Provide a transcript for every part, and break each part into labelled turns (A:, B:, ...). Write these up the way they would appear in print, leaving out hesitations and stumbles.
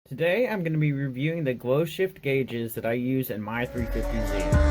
A: Today I'm going to be reviewing the GlowShift gauges that I use in my 350Z.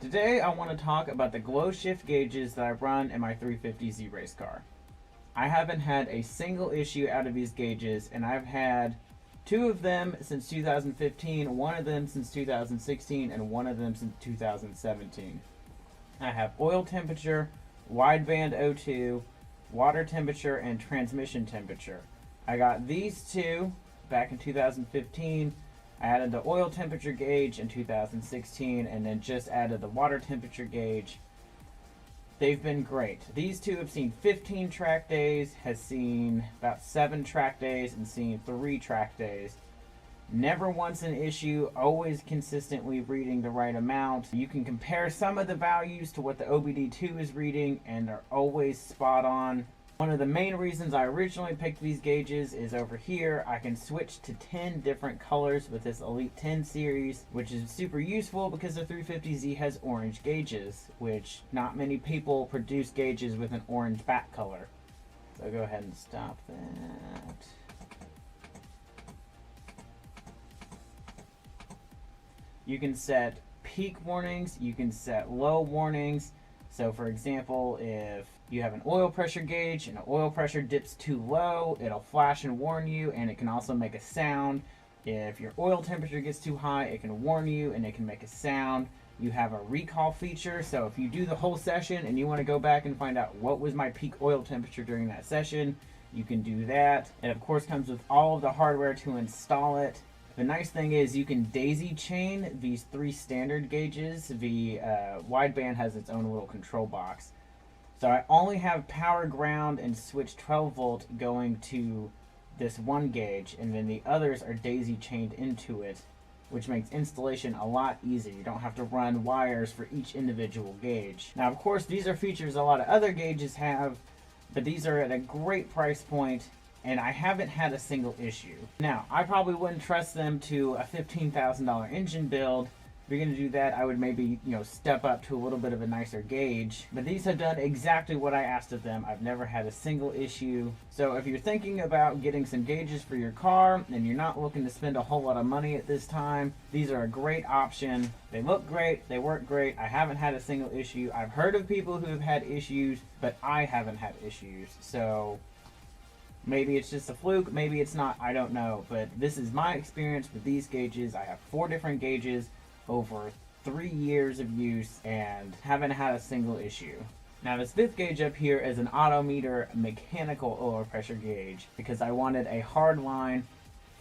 A: Today I want to talk about the GlowShift gauges that I run in my 350Z race car. I haven't had a single issue out of these gauges, and I've had two of them since 2015, one of them since 2016, and one of them since 2017. I have oil temperature, wideband O2, water temperature, and transmission temperature. I got these two back in 2015. I added the oil temperature gauge in 2016 and then just added the water temperature gauge. They've been great. These two have seen 15 track days, has seen about 7 track days, and seen 3 track days. Never once an issue, always consistently reading the right amount. You can compare some of the values to what the OBD2 is reading, and they're always spot on. One of the main reasons I originally picked these gauges is over here. I can switch to 10 different colors with this Elite 10 series, which is super useful because the 350Z has orange gauges, which not many people produce gauges with an orange back color. So I'll go ahead and stop that. You can set peak warnings, you can set low warnings. So for example, if you have an oil pressure gauge and the oil pressure dips too low, it'll flash and warn you, and it can also make a sound. If your oil temperature gets too high, it can warn you and it can make a sound. You have a recall feature, so if you do the whole session and you want to go back and find out what was my peak oil temperature during that session, you can do that. It of course comes with all of the hardware to install it. The nice thing is you can daisy chain these 3 standard gauges. The wideband has its own little control box. So I only have power, ground, and switch 12 volt going to this one gauge, and then the others are daisy chained into it, which makes installation a lot easier. You don't have to run wires for each individual gauge. Now of course these are features a lot of other gauges have, but these are at a great price point, and I haven't had a single issue. Now, I probably wouldn't trust them to a $15,000 engine build. If you're gonna do that, I would maybe, step up to a little bit of a nicer gauge. But these have done exactly what I asked of them. I've never had a single issue. So if you're thinking about getting some gauges for your car and you're not looking to spend a whole lot of money at this time, these are a great option. They look great, they work great. I haven't had a single issue. I've heard of people who have had issues, but I haven't had issues. So maybe it's just a fluke, maybe it's not, I don't know. But this is my experience with these gauges. I have 4 different gauges over 3 years of use and haven't had a single issue. Now this 5th gauge up here is an Autometer mechanical oil pressure gauge because I wanted a hard line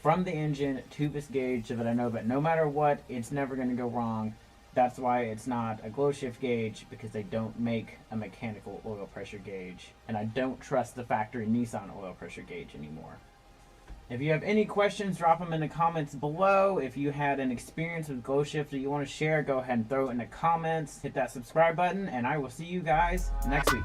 A: from the engine to this gauge so that I know that no matter what, it's never going to go wrong. That's why it's not a GlowShift gauge, because they don't make a mechanical oil pressure gauge. And I don't trust the factory Nissan oil pressure gauge anymore. If you have any questions, drop them in the comments below. If you had an experience with GlowShift that you want to share, go ahead and throw it in the comments. Hit that subscribe button, and I will see you guys next week.